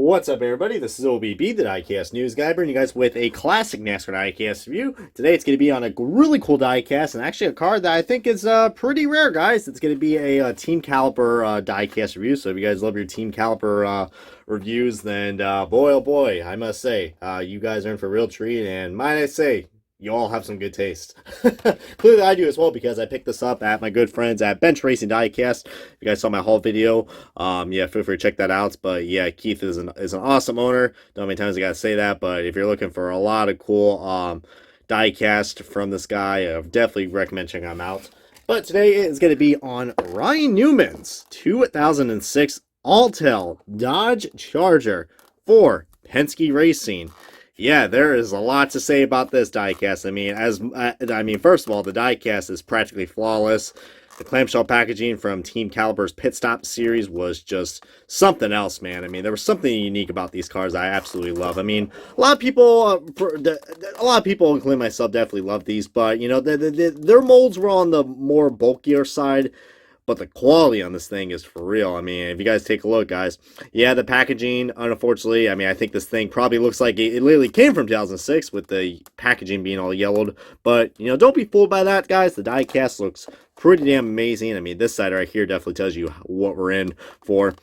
What's up, everybody? This is OBB, the Diecast News Guy, bringing you guys with a classic NASCAR diecast review. Today, it's going to be on a really cool diecast, and actually a card that I think is pretty rare, guys. It's going to be a Team Caliper diecast review. So if you guys love your Team Caliper reviews, then boy, oh boy, I must say, you guys are in for a real treat. And might I say, you all have some good taste. Clearly I do as well, because I picked this up at my good friends at Bench Racing Diecast. If you guys saw my haul video, yeah, feel free to check that out. But yeah, Keith is an awesome owner. Don't know how many times I gotta say that, but if you're looking for a lot of cool diecast from this guy, I definitely recommend checking him out. But today is going to be on Ryan Newman's 2006 Alltel Dodge Charger for Penske Racing. Yeah, there is a lot to say about this diecast. I mean, first of all, the diecast is practically flawless. The clamshell packaging from Team Caliper's Pit Stop series was just something else, man. I mean, there was something unique about these cars I absolutely love. I mean, a lot of people, including myself, definitely love these, but you know, their molds were on the more bulkier side. But the quality on this thing is for real. I mean, if you guys take a look, guys, yeah, the packaging, unfortunately, I mean, I think this thing probably looks like it literally came from 2006 with the packaging being all yellowed. But, you know, don't be fooled by that, guys. The diecast looks pretty damn amazing. I mean, this side right here definitely tells you what we're in for.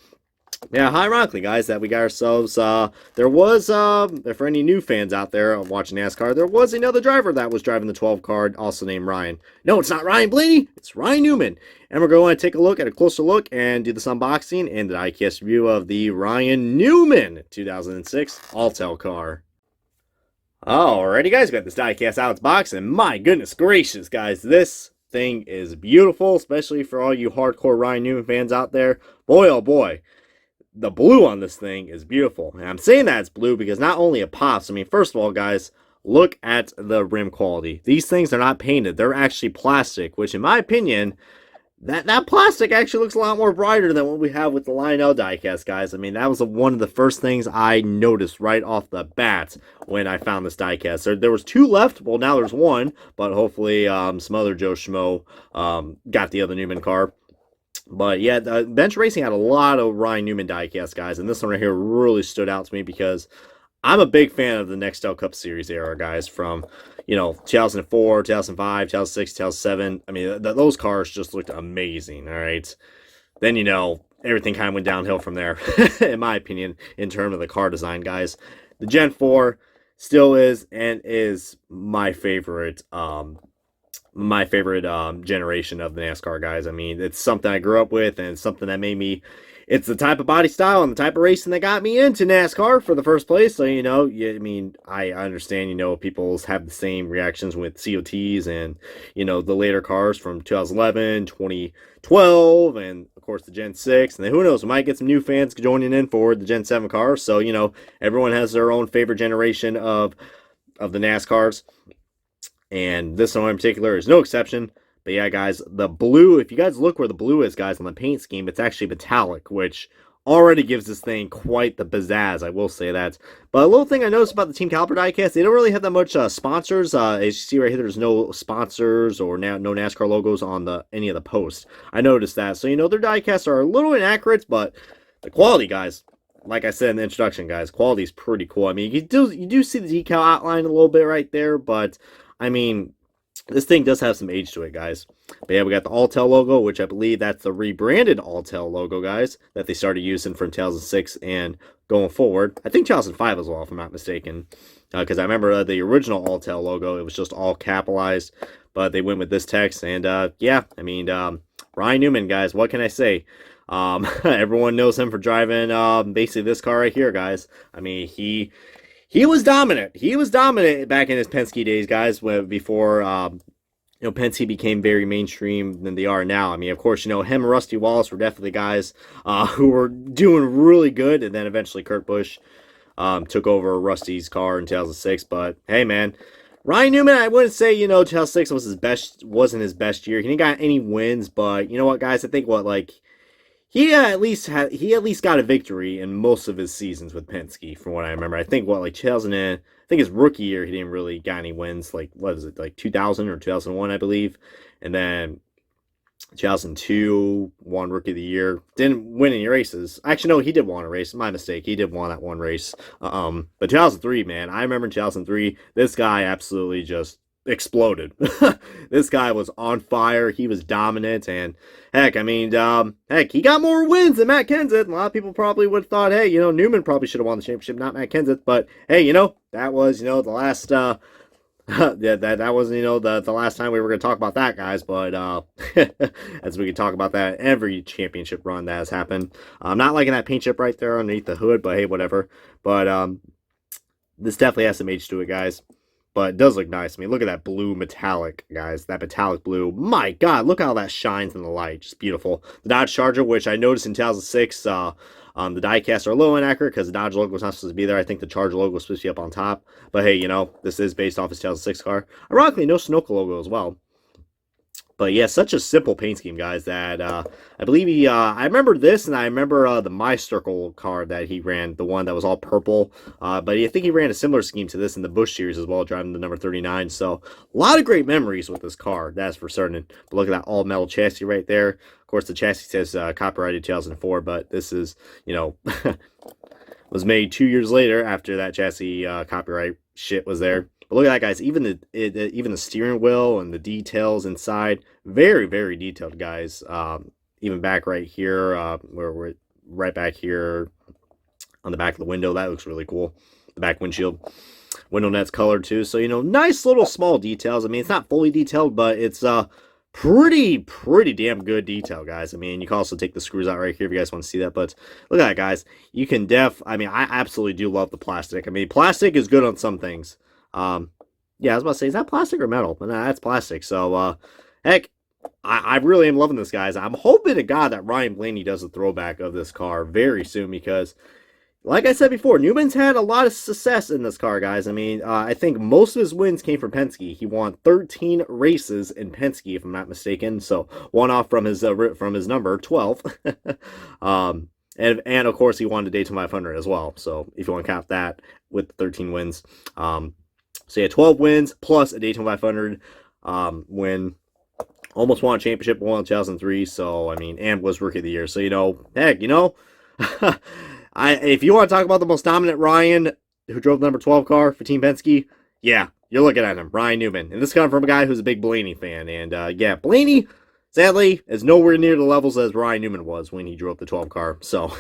Yeah, ironically, guys, that we got ourselves, there was, for any new fans out there watching NASCAR, there was another driver that was driving the 12 card, also named Ryan. No, it's not Ryan Blaney, it's Ryan Newman. And we're going to take a look at a closer look and do this unboxing and the diecast review of the Ryan Newman 2006 Alltel car. Alrighty, guys, got this diecast out of its box, and my goodness gracious, guys, this thing is beautiful, especially for all you hardcore Ryan Newman fans out there. Boy, oh boy. The blue on this thing is beautiful. And I'm saying that it's blue because not only it pops, I mean, first of all, guys, look at the rim quality. These things are not painted. They're actually plastic, which in my opinion, that plastic actually looks a lot more brighter than what we have with the Lionel diecast, guys. I mean, that was one of the first things I noticed right off the bat when I found this diecast. There was two left. Well, now there's one, but hopefully some other Joe Schmo got the other Newman car. But yeah, Bench Racing had a lot of Ryan Newman diecast, guys, and this one right here really stood out to me because I'm a big fan of the Nextel Cup Series era, guys, from, you know, 2004, 2005, 2006, 2007. I mean, those cars just looked amazing, all right? Then, you know, everything kind of went downhill from there, in my opinion, in terms of the car design, guys. The Gen 4 still is and is my favorite generation of the NASCAR, guys. I mean, it's something I grew up with, and it's something that made me, it's the type of body style and the type of racing that got me into NASCAR for the first place. So, you know, I mean, I understand, you know, people have the same reactions with COTs and, you know, the later cars from 2011, 2012, and of course the Gen 6. And then who knows, we might get some new fans joining in for the Gen 7 cars. So, you know, everyone has their own favorite generation of the NASCARs. And this one in particular is no exception. But yeah, guys, the blue, if you guys look where the blue is, guys, on the paint scheme, it's actually metallic, which already gives this thing quite the pizzazz, I will say that. But a little thing I noticed about the Team Caliper diecast, they don't really have that much sponsors. As you see right here, there's no sponsors or no NASCAR logos on any of the posts. I noticed that. So, you know, their diecasts are a little inaccurate, but the quality, guys, like I said in the introduction, guys, quality is pretty cool. I mean, you do see the decal outline a little bit right there, but I mean, this thing does have some age to it, guys. But yeah, we got the Alltel logo, which I believe that's the rebranded Alltel logo, guys, that they started using from 2006 and going forward. I think 2005 as well, if I'm not mistaken. Because I remember the original Alltel logo, it was just all capitalized. But they went with this text. And yeah, I mean, Ryan Newman, guys, what can I say? Everyone knows him for driving basically this car right here, guys. I mean, he was dominant. He was dominant back in his Penske days, guys, before, you know, Penske became very mainstream than they are now. I mean, of course, you know, him and Rusty Wallace were definitely guys who were doing really good, and then eventually Kurt Busch took over Rusty's car in 2006. But, hey, man, Ryan Newman, I wouldn't say, you know, 2006 wasn't his best year. He didn't got any wins, but, you know what, guys, I think he at least got a victory in most of his seasons with Penske, from what I remember. I think I think his rookie year he didn't really got any wins. Like, what is it, like 2000 or 2001, I believe. And then 2002 won Rookie of the Year. Didn't win any races. Actually, no, he did win a race. My mistake. He did win that one race. But 2003, man, I remember in 2003, this guy absolutely just exploded. This guy was on fire. He was dominant, and heck, I mean, heck, he got more wins than Matt Kenseth. A lot of people probably would have thought, hey, Newman probably should have won the championship, not Matt Kenseth. But hey, that was, the last. that wasn't the last time we were going to talk about that, guys, but as we can talk about that every championship run that has happened. I'm not liking that paint chip right there underneath the hood, but hey, whatever. But this definitely has some age to it, guys, but it does look nice. I mean, look at that blue metallic, guys. That metallic blue, my god, look how that shines in the light. Just beautiful. The Dodge Charger, which I noticed in 2006, the die-casts are a little inaccurate because the Dodge logo was not supposed to be there. I think the Charger logo was supposed to be up on top. But hey, this is based off his 2006 car. Ironically, no Sunoco logo as well. But yeah, such a simple paint scheme, guys, that I believe he, I remember this, and I remember the My Circle car that he ran, the one that was all purple. But I think he ran a similar scheme to this in the Busch Series as well, driving the number 39. So a lot of great memories with this car, that's for certain. But look at that all-metal chassis right there. Of course, the chassis says copyrighted 2004, but this is, was made 2 years later after that chassis copyright shit was there. But look at that, guys. Even the steering wheel and the details inside, very, very detailed, guys. Even back right here, where we're right back here on the back of the window, that looks really cool. The back windshield, window net's colored too. So nice little small details. I mean, it's not fully detailed, but it's pretty damn good detail, guys. I mean, you can also take the screws out right here if you guys want to see that. But look at that, guys. You can I mean, I absolutely do love the plastic. I mean, plastic is good on some things. Yeah, I was about to say, is that plastic or metal? But nah, that's plastic. So, heck, I really am loving this, guys. I'm hoping to God that Ryan Blaney does a throwback of this car very soon because, like I said before, Newman's had a lot of success in this car, guys. I mean, I think most of his wins came from Penske. He won 13 races in Penske, if I'm not mistaken. So, one off from his number, 12. And of course, he won the Daytona 500 as well. So, if you want to count that with 13 wins. So yeah, 12 wins plus a Daytona 500 win. Almost won a championship, won in 2003. So, I mean, and was Rookie of the Year. So, heck, if you want to talk about the most dominant Ryan who drove the number 12 car for Team Penske, yeah, you're looking at him, Ryan Newman. And this coming from a guy who's a big Blaney fan. And yeah, Blaney, sadly, is nowhere near the levels as Ryan Newman was when he drove the 12 car. So,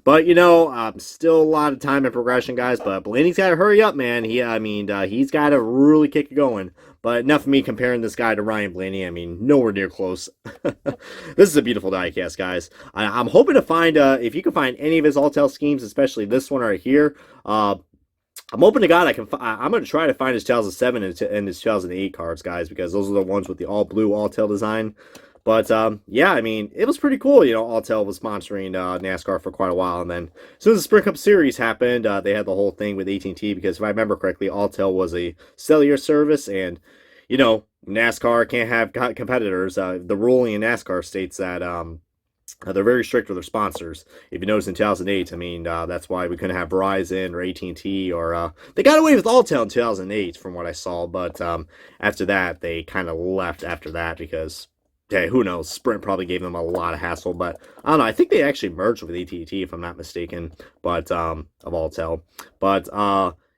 but still a lot of time and progression, guys. But Blaney's got to hurry up, man. He's got to really kick it going. But enough of me comparing this guy to Ryan Blaney. I mean, nowhere near close. This is a beautiful diecast, guys. I'm hoping to find, if you can find any of his alltel schemes, especially this one right here. I'm hoping to God I'm going to try to find his 2007 and his 2008 cards, guys, because those are the ones with the all blue alltel design. But yeah, I mean, it was pretty cool. Alltel was sponsoring NASCAR for quite a while, and then as soon as the Sprint Cup Series happened, they had the whole thing with AT&T because if I remember correctly, Alltel was a cellular service, and NASCAR can't have competitors. The ruling in NASCAR states that they're very strict with their sponsors. If you notice in 2008, I mean, that's why we couldn't have Verizon or AT&T or they got away with Alltel in 2008 from what I saw, but after that, they kind of left after that because, hey, who knows, Sprint probably gave them a lot of hassle, but I don't know, I think they actually merged with AT&T if I'm not mistaken, but of Alltel. But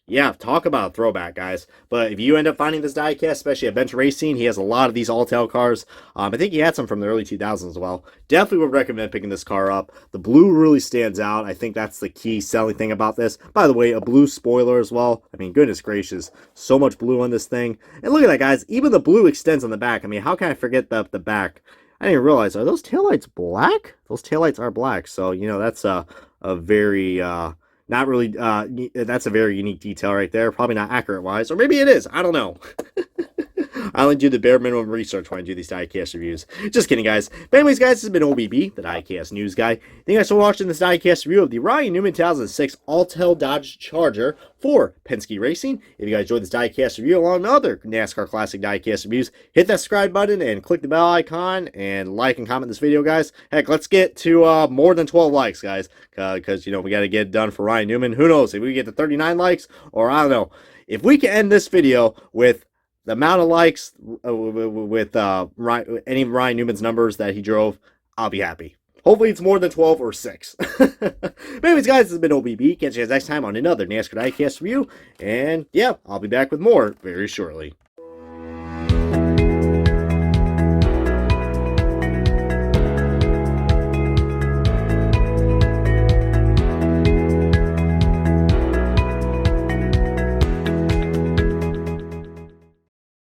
yeah, talk about a throwback, guys. But if you end up finding this diecast, especially at Bench Racing, he has a lot of these Alltel cars. I think he had some from the early 2000s as well. Definitely would recommend picking this car up. The blue really stands out. I think that's the key selling thing about this. By the way, a blue spoiler as well. I mean, goodness gracious, so much blue on this thing. And look at that, guys. Even the blue extends on the back. I mean, how can I forget the back? I didn't even realize, are those taillights black? Those taillights are black. So, that's a very... not really, that's a very unique detail right there. Probably not accurate-wise, or maybe it is. I don't know. I only do the bare minimum research when I do these diecast reviews. Just kidding, guys. But anyways, guys, this has been OBB, the diecast news guy. Thank you guys for watching this diecast review of the Ryan Newman 2006 Alltel Dodge Charger for Penske Racing. If you guys enjoyed this diecast review along with other NASCAR Classic diecast reviews, hit that subscribe button and click the bell icon and like and comment this video, guys. Heck, let's get to more than 12 likes, guys, because, we got to get it done for Ryan Newman. Who knows if we get to 39 likes, or I don't know. If we can end this video with the amount of likes with any Ryan Newman's numbers that he drove, I'll be happy. Hopefully it's more than 12 or 6. But anyways, guys, this has been OBB. Catch you guys next time on another NASCAR diecast review. And yeah, I'll be back with more very shortly.